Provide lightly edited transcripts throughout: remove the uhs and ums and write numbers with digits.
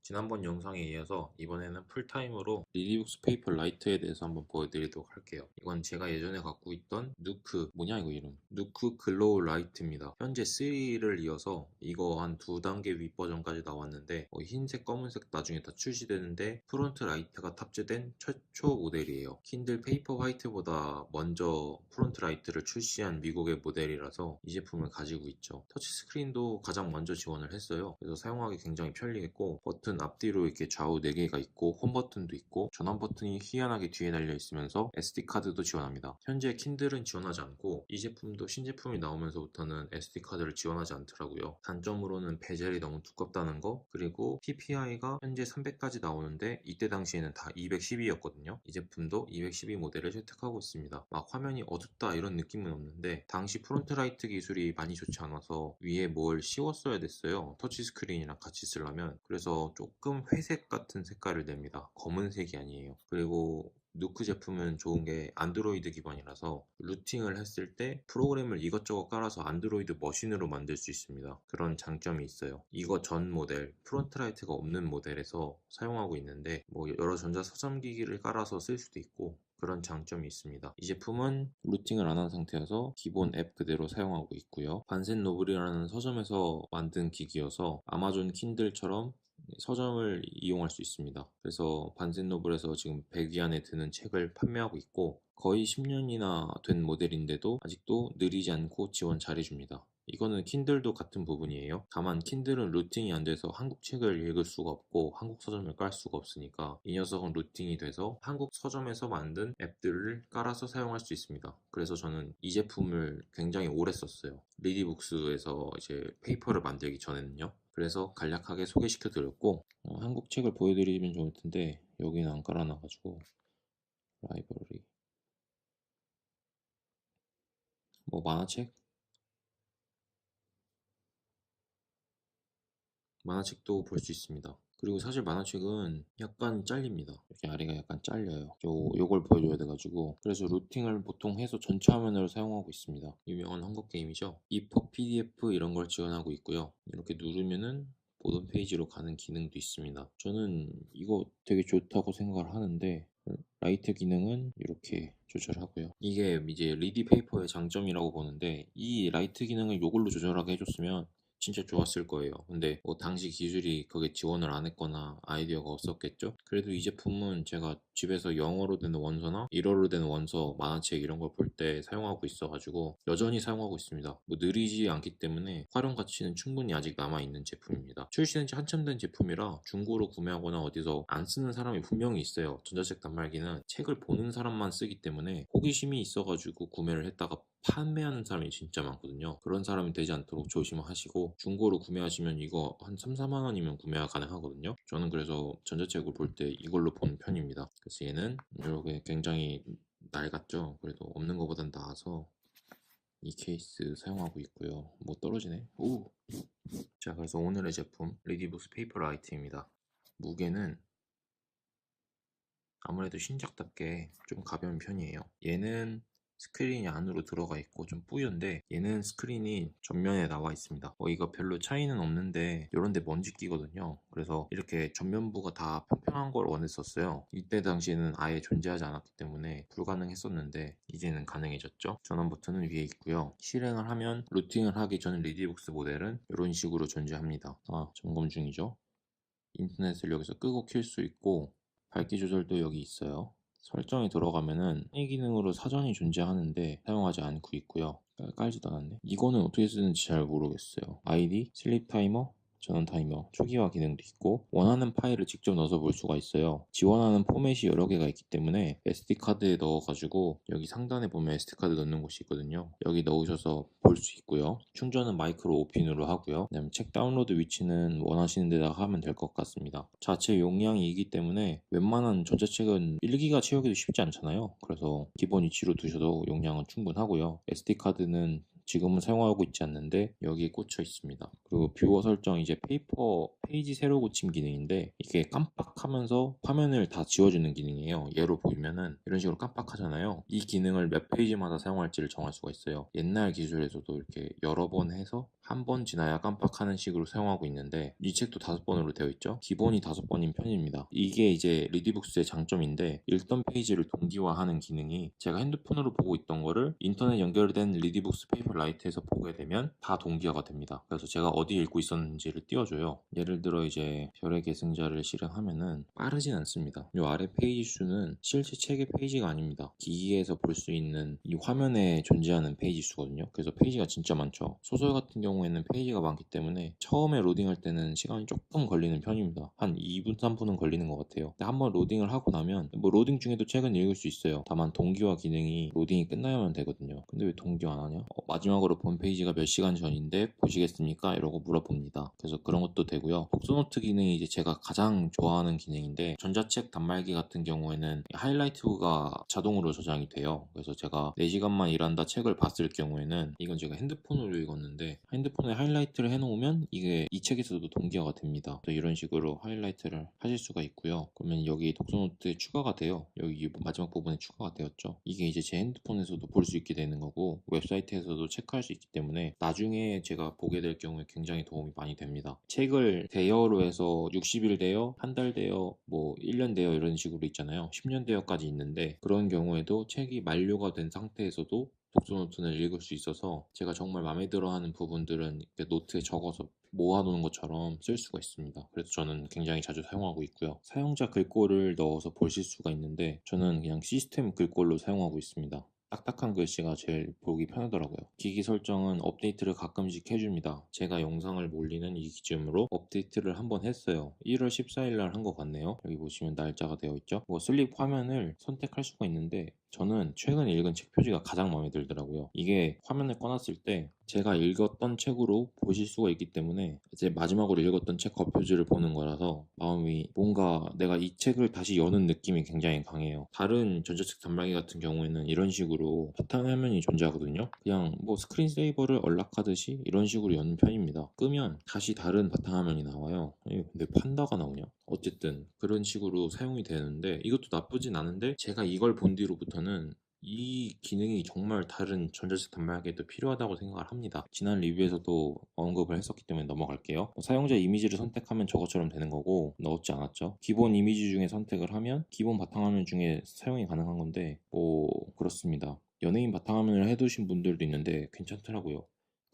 지난번 영상에 이어서 이번에는 풀타임으로 리디북스 페이퍼 라이트에 대해서 한번 보여드리도록 할게요. 이건 제가 예전에 갖고 있던 누크, 뭐냐 이거 이름? 누크 글로우 라이트입니다. 현재 3를 이어서 이거 한 2단계 윗 버전까지 나왔는데 흰색, 검은색 나중에 다 출시되는데 프론트 라이트가 탑재된 최초 모델이에요. 킨들 페이퍼 화이트보다 먼저 프론트 라이트를 출시한 미국의 모델이라서 이 제품을 가지고 있죠. 터치스크린도 가장 먼저 지원을 했어요. 그래서 사용하기 굉장히 편리했고 버튼 앞뒤로 이렇게 좌우 4개가 있고 홈 버튼도 있고 전원 버튼이 희한하게 뒤에 달려 있으면서 SD카드도 지원합니다. 현재 킨들은 지원하지 않고 이 제품도 신제품이 나오면서부터는 SD카드를 지원하지 않더라고요. 단점으로는 베젤이 너무 두껍다는 거, 그리고 PPI가 현재 300까지 나오는데 이때 당시에는 다 212였거든요. 이 제품도 212 모델을 채택하고 있습니다. 막 화면이 어둡다 이런 느낌은 없는데 당시 프론트 라이트 기술이 많이 좋지 않아서 위에 뭘 씌웠어야 됐어요. 터치스크린이랑 같이 쓰려면. 그래서 조금 회색 같은 색깔을 냅니다. 검은색이 아니에요. 그리고 누크 제품은 좋은 게 안드로이드 기반이라서 루팅을 했을 때 프로그램을 이것저것 깔아서 안드로이드 머신으로 만들 수 있습니다. 그런 장점이 있어요. 이거 전 모델, 프론트라이트가 없는 모델에서 사용하고 있는데 뭐 여러 전자서점기기를 깔아서 쓸 수도 있고 그런 장점이 있습니다. 이 제품은 루팅을 안 한 상태여서 기본 앱 그대로 사용하고 있고요. 반센 노블이라는 서점에서 만든 기기여서 아마존 킨들처럼 서점을 이용할 수 있습니다. 그래서 반센노블에서 지금 100위 안에 드는 책을 판매하고 있고 거의 10년이나 된 모델인데도 아직도 느리지 않고 지원 잘해줍니다. 이거는 킨들도 같은 부분이에요. 다만 킨들은 루팅이 안 돼서 한국 책을 읽을 수가 없고 한국 서점을 깔 수가 없으니까 이 녀석은 루팅이 돼서 한국 서점에서 만든 앱들을 깔아서 사용할 수 있습니다. 그래서 저는 이 제품을 굉장히 오래 썼어요. 리디북스에서 이제 페이퍼를 만들기 전에는요. 그래서 간략하게 소개시켜 드렸고 한국 책을 보여드리면 좋을 텐데 여기는 안 깔아놔가지고 라이브러리 뭐 만화책도 볼 수 있습니다. 그리고 사실 만화책은 약간 잘립니다. 이렇게 아래가 약간 잘려요. 요걸 보여줘야 돼가지고 그래서 루팅을 보통 해서 전체 화면으로 사용하고 있습니다. 유명한 한국 게임이죠. EPUB PDF 이런 걸 지원하고 있고요. 이렇게 누르면은 모든 페이지로 가는 기능도 있습니다. 저는 이거 되게 좋다고 생각을 하는데 라이트 기능은 이렇게 조절하고요. 이게 이제 리디 페이퍼의 장점이라고 보는데 이 라이트 기능을 이걸로 조절하게 해줬으면 진짜 좋았을 거예요. 근데 뭐 당시 기술이 그게 지원을 안 했거나 아이디어가 없었겠죠? 그래도 이 제품은 제가 집에서 영어로 된 원서나 일어로 된 원서, 만화책 이런 걸 볼 때 사용하고 있어가지고 여전히 사용하고 있습니다. 뭐 느리지 않기 때문에 활용 가치는 충분히 아직 남아있는 제품입니다. 출시된 지 한참 된 제품이라 중고로 구매하거나 어디서 안 쓰는 사람이 분명히 있어요. 전자책 단말기는 책을 보는 사람만 쓰기 때문에 호기심이 있어가지고 구매를 했다가 판매하는 사람이 진짜 많거든요. 그런 사람이 되지 않도록 조심하시고 중고로 구매하시면 이거 한 3, 4만 원이면 구매가 가능하거든요. 저는 그래서 전자책을 볼 때 이걸로 보는 편입니다. 그래서 얘는 이렇게 굉장히 낡았죠. 그래도 없는 것보단 나아서 이 케이스 사용하고 있고요. 뭐 떨어지네. 오! 자, 그래서 오늘의 제품 리디북스 페이퍼 라이트입니다. 무게는 아무래도 신작답게 좀 가벼운 편이에요. 얘는 스크린이 안으로 들어가 있고 좀 뿌연데 얘는 스크린이 전면에 나와 있습니다. 이거 별로 차이는 없는데 이런데 먼지 끼거든요. 그래서 이렇게 전면부가 다 평평한 걸 원했었어요. 이때 당시에는 아예 존재하지 않았기 때문에 불가능했었는데 이제는 가능해졌죠. 전원 버튼은 위에 있고요. 실행을 하면 루팅을 하기 전 리디북스 모델은 이런 식으로 존재합니다. 점검 중이죠. 인터넷을 여기서 끄고 킬 수 있고 밝기 조절도 여기 있어요. 설정에 들어가면은 편의 기능으로 사전이 존재하는데 사용하지 않고 있고요. 깔지도 않았네. 이거는 어떻게 쓰는지 잘 모르겠어요. 아이디, 슬립 타이머, 전원 타이머, 초기화 기능도 있고 원하는 파일을 직접 넣어서 볼 수가 있어요. 지원하는 포맷이 여러 개가 있기 때문에 SD카드에 넣어가지고 여기 상단에 보면 SD카드 넣는 곳이 있거든요. 여기 넣으셔서 볼 수 있고요. 충전은 마이크로 5핀으로 하고요. 그다음에 책 다운로드 위치는 원하시는 데다가 하면 될 것 같습니다. 자체 용량이 이기 때문에 웬만한 전자책은 1기가 채우기도 쉽지 않잖아요. 그래서 기본 위치로 두셔도 용량은 충분하고요. SD카드는 지금은 사용하고 있지 않는데 여기에 꽂혀 있습니다. 그리고 뷰어 설정 이제 페이퍼 페이지 새로 고침 기능인데 이게 깜빡하면서 화면을 다 지워주는 기능이에요. 예로 보이면은 이런 식으로 깜빡하잖아요. 이 기능을 몇 페이지마다 사용할지를 정할 수가 있어요. 옛날 기술에서도 이렇게 여러 번 해서 한 번 지나야 깜빡하는 식으로 사용하고 있는데 이 책도 5번으로 되어 있죠. 기본이 5번인 편입니다. 이게 이제 리디북스의 장점인데 읽던 페이지를 동기화하는 기능이 제가 핸드폰으로 보고 있던 거를 인터넷 연결된 리디북스 페이퍼 라이트에서 보게 되면 다 동기화가 됩니다. 그래서 제가 어디 읽고 있었는지를 띄워줘요. 예를 들어 이제 별의 계승자를 실행하면은 빠르진 않습니다. 이 아래 페이지 수는 실제 책의 페이지가 아닙니다. 기기에서 볼 수 있는 이 화면에 존재하는 페이지 수거든요. 그래서 페이지가 진짜 많죠. 소설 같은 경우에는 페이지가 많기 때문에 처음에 로딩할 때는 시간이 조금 걸리는 편입니다. 한 2분, 3분은 걸리는 것 같아요. 근데 한번 로딩을 하고 나면 뭐 로딩 중에도 책은 읽을 수 있어요. 다만 동기화 기능이 로딩이 끝나야만 되거든요. 근데 왜 동기화 안 하냐? 마지막으로 본 페이지가 몇 시간 전인데 보시겠습니까? 이러고 물어봅니다. 그래서 그런 것도 되고요. 독서노트 기능이 이제 제가 가장 좋아하는 기능인데 전자책 단말기 같은 경우에는 하이라이트가 자동으로 저장이 돼요. 그래서 제가 4시간만 일한다 책을 봤을 경우에는 이건 제가 핸드폰으로 읽었는데 핸드폰에 하이라이트를 해놓으면 이게 이 책에서도 동기화가 됩니다. 이런 식으로 하이라이트를 하실 수가 있고요. 그러면 여기 독서노트에 추가가 돼요. 여기 마지막 부분에 추가가 되었죠. 이게 이제 제 핸드폰에서도 볼 수 있게 되는 거고 웹사이트에서도 체크할 수 있기 때문에 나중에 제가 보게 될 경우에 굉장히 도움이 많이 됩니다. 책을 대여로 해서 60일 대여, 한 달 대여, 뭐 1년 대여 이런 식으로 있잖아요. 10년 대여까지 있는데 그런 경우에도 책이 만료가 된 상태에서도 독서노트는 읽을 수 있어서 제가 정말 마음에 들어하는 부분들은 이렇게 노트에 적어서 모아놓은 것처럼 쓸 수가 있습니다. 그래서 저는 굉장히 자주 사용하고 있고요. 사용자 글꼴을 넣어서 보실 수가 있는데 저는 그냥 시스템 글꼴로 사용하고 있습니다. 딱딱한 글씨가 제일 보기 편하더라고요. 기기 설정은 업데이트를 가끔씩 해줍니다. 제가 영상을 올리는 이 기점으로 업데이트를 한번 했어요. 1월 14일 날 한 것 같네요. 여기 보시면 날짜가 되어 있죠. 뭐 슬립 화면을 선택할 수가 있는데 저는 최근 읽은 책 표지가 가장 마음에 들더라고요. 이게 화면을 꺼놨을 때 제가 읽었던 책으로 보실 수가 있기 때문에 이제 마지막으로 읽었던 책 겉표지를 보는 거라서 마음이 뭔가 내가 이 책을 다시 여는 느낌이 굉장히 강해요. 다른 전자책 단말기 같은 경우에는 이런 식으로 바탕화면이 존재하거든요. 그냥 뭐 스크린세이버를 언락하듯이 이런 식으로 여는 편입니다. 끄면 다시 다른 바탕화면이 나와요. 근데 판다가 나오냐? 어쨌든 그런 식으로 사용이 되는데 이것도 나쁘진 않은데 제가 이걸 본 뒤로부터는 이 기능이 정말 다른 전자책 단말기에도 필요하다고 생각을 합니다. 지난 리뷰에서도 언급을 했었기 때문에 넘어갈게요. 사용자 이미지를 선택하면 저것처럼 되는 거고 넣었지 않았죠. 기본 이미지 중에 선택을 하면 기본 바탕화면 중에 사용이 가능한 건데 뭐 그렇습니다. 연예인 바탕화면을 해두신 분들도 있는데 괜찮더라고요.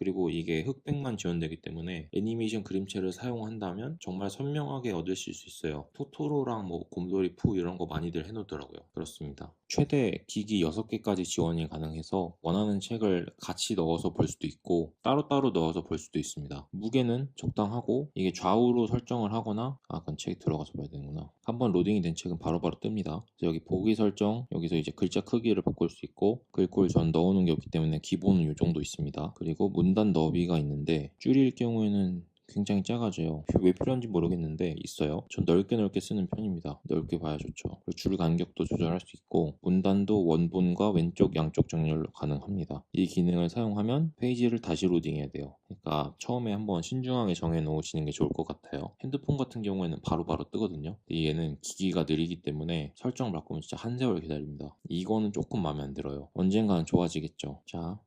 그리고 이게 흑백만 지원되기 때문에 애니메이션 그림체를 사용한다면 정말 선명하게 얻으실 수 있어요. 토토로랑 뭐 곰돌이 푸 이런 거 많이들 해놓더라고요. 그렇습니다. 최대 기기 6개까지 지원이 가능해서 원하는 책을 같이 넣어서 볼 수도 있고 따로따로 넣어서 볼 수도 있습니다. 무게는 적당하고 이게 좌우로 설정을 하거나 그건 책 들어가서 봐야 되는구나. 한번 로딩이 된 책은 바로바로 뜹니다. 여기 보기 설정 여기서 이제 글자 크기를 바꿀 수 있고 글꼴 전 넣어놓은 게 없기 때문에 기본은 이 정도 있습니다. 그리고 문단 너비가 있는데 줄일 경우에는 굉장히 작아져요. 왜 필요한지 모르겠는데 있어요. 전 넓게 쓰는 편입니다. 넓게 봐야 좋죠. 그리고 줄 간격도 조절할 수 있고 문단도 원본과 왼쪽 양쪽 정렬로 가능합니다. 이 기능을 사용하면 페이지를 다시 로딩해야 돼요. 그러니까 처음에 한번 신중하게 정해 놓으시는 게 좋을 것 같아요. 핸드폰 같은 경우에는 바로바로 뜨거든요. 근데 얘는 기기가 느리기 때문에 설정 바꾸면 진짜 한 세월 기다립니다. 이거는 조금 마음에 안 들어요. 언젠가는 좋아지겠죠. 자,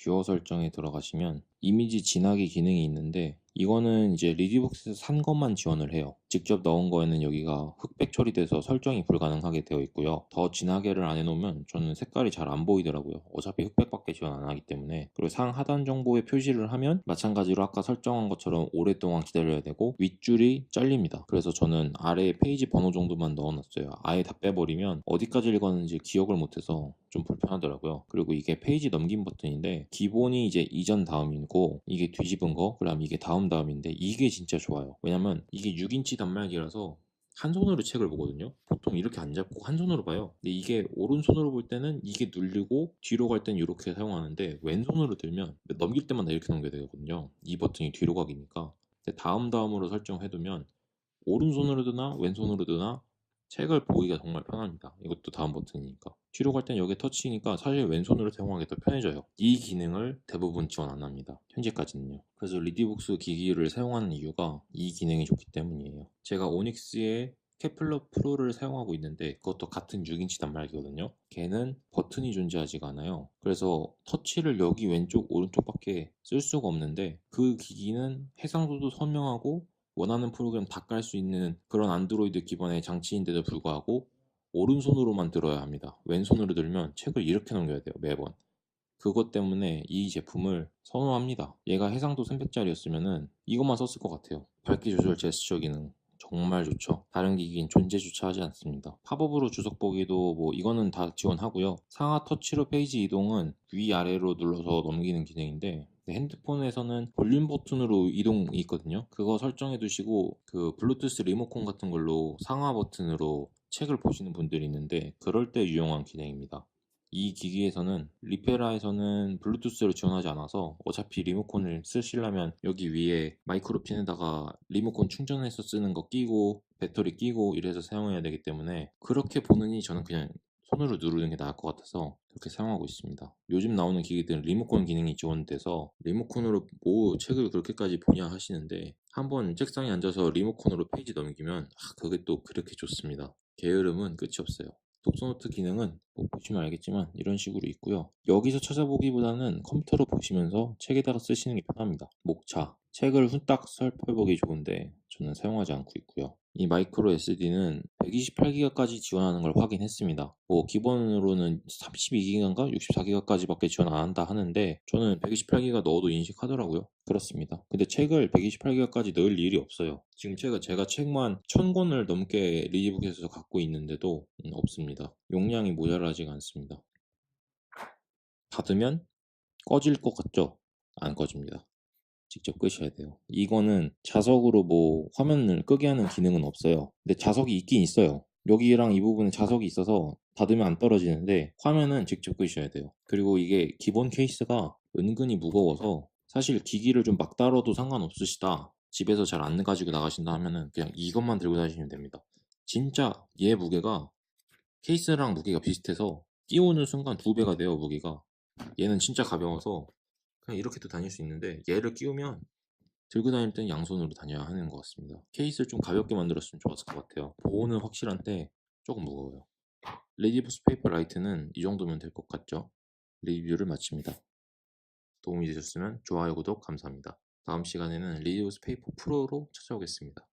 뷰어 설정에 들어가시면 이미지 진하기 기능이 있는데 이거는 이제 리디북스에서 산 것만 지원을 해요. 직접 넣은 거에는 여기가 흑백 처리돼서 설정이 불가능하게 되어 있고요. 더 진하게를 안 해놓으면 저는 색깔이 잘 안 보이더라고요. 어차피 흑백밖에 지원 안 하기 때문에. 그리고 상 하단 정보에 표시를 하면 마찬가지로 아까 설정한 것처럼 오랫동안 기다려야 되고 윗줄이 잘립니다. 그래서 저는 아래에 페이지 번호 정도만 넣어놨어요. 아예 다 빼버리면 어디까지 읽었는지 기억을 못해서 좀 불편하더라고요. 그리고 이게 페이지 넘김 버튼인데 기본이 이제 이전 다음이고 이게 뒤집은 거 그럼 이게 다음인데 이게 진짜 좋아요. 왜냐면 이게 6인치 단말기라서 한 손으로 책을 보거든요. 보통 이렇게 안 잡고 한 손으로 봐요. 근데 이게 오른손으로 볼 때는 이게 누르고 뒤로 갈 때는 이렇게 사용하는데 왼손으로 들면 넘길 때마다 이렇게 넘겨야 되거든요. 이 버튼이 뒤로 가기니까. 근데 다음으로 설정해두면 오른손으로 드나 왼손으로 드나 책을 보기가 정말 편합니다. 이것도 다음 버튼이니까. 뒤로 갈 땐 여기 터치니까 사실 왼손으로 사용하기 더 편해져요. 이 기능을 대부분 지원 안 합니다. 현재까지는요. 그래서 리디북스 기기를 사용하는 이유가 이 기능이 좋기 때문이에요. 제가 오닉스의 케플러 프로를 사용하고 있는데 그것도 같은 6인치 단말기거든요. 걔는 버튼이 존재하지가 않아요. 그래서 터치를 여기 왼쪽 오른쪽밖에 쓸 수가 없는데 그 기기는 해상도도 선명하고 원하는 프로그램 다 깔 수 있는 그런 안드로이드 기반의 장치인데도 불구하고 오른손으로만 들어야 합니다. 왼손으로 들면 책을 이렇게 넘겨야 돼요, 매번. 그것 때문에 이 제품을 선호합니다. 얘가 해상도 300짜리였으면은 이것만 썼을 것 같아요. 밝기 조절 제스처 기능 정말 좋죠. 다른 기기엔 존재조차 하지 않습니다. 팝업으로 주석 보기도 뭐 이거는 다 지원하고요. 상하 터치로 페이지 이동은 위아래로 눌러서 넘기는 기능인데 핸드폰에서는 볼륨 버튼으로 이동이 있거든요. 그거 설정해 두시고 그 블루투스 리모컨 같은 걸로 상하 버튼으로 책을 보시는 분들이 있는데 그럴 때 유용한 기능입니다. 이 기기에서는 리페라에서는 블루투스를 지원하지 않아서 어차피 리모컨을 쓰시려면 여기 위에 마이크로 핀에다가 리모컨 충전해서 쓰는 거 끼고 배터리 끼고 이래서 사용해야 되기 때문에 그렇게 보느니 저는 그냥 손으로 누르는 게 나을 것 같아서 그렇게 사용하고 있습니다. 요즘 나오는 기기들은 리모컨 기능이 지원돼서 리모컨으로 뭐 책을 그렇게까지 보냐 하시는데 한번 책상에 앉아서 리모컨으로 페이지 넘기면 그게 또 그렇게 좋습니다. 게으름은 끝이 없어요. 독서노트 기능은 뭐 보시면 알겠지만 이런 식으로 있고요. 여기서 찾아보기보다는 컴퓨터로 보시면서 책에다가 쓰시는 게 편합니다. 목차, 책을 후딱 살펴보기 좋은데 저는 사용하지 않고 있고요. 이 마이크로 SD는 128기가까지 지원하는 걸 확인했습니다. 뭐 기본으로는 32기가인가 64기가까지밖에 지원 안 한다 하는데 저는 128기가 넣어도 인식하더라고요. 그렇습니다. 근데 책을 128기가까지 넣을 일이 없어요. 지금 제가 책만 1000권을 넘게 리디북에서 갖고 있는데도 없습니다. 용량이 모자라지가 않습니다. 닫으면 꺼질 것 같죠? 안 꺼집니다. 직접 끄셔야 돼요. 이거는 자석으로 뭐 화면을 끄게 하는 기능은 없어요. 근데 자석이 있긴 있어요. 여기랑 이 부분에 자석이 있어서 닫으면 안 떨어지는데 화면은 직접 끄셔야 돼요. 그리고 이게 기본 케이스가 은근히 무거워서 사실 기기를 좀 막 다뤄도 상관없으시다. 집에서 잘 안 가지고 나가신다 하면은 그냥 이것만 들고 다니시면 됩니다. 진짜 얘 무게가 케이스랑 무게가 비슷해서 끼우는 순간 2배가 돼요, 무게가. 얘는 진짜 가벼워서 그냥 이렇게도 다닐 수 있는데 얘를 끼우면 들고 다닐 때는 양손으로 다녀야 하는 것 같습니다. 케이스를 좀 가볍게 만들었으면 좋았을 것 같아요. 보호는 확실한데 조금 무거워요. 레디부스 페이퍼 라이트는 이 정도면 될 것 같죠? 리뷰를 마칩니다. 도움이 되셨으면 좋아요, 구독 감사합니다. 다음 시간에는 레디부스 페이퍼 프로로 찾아오겠습니다.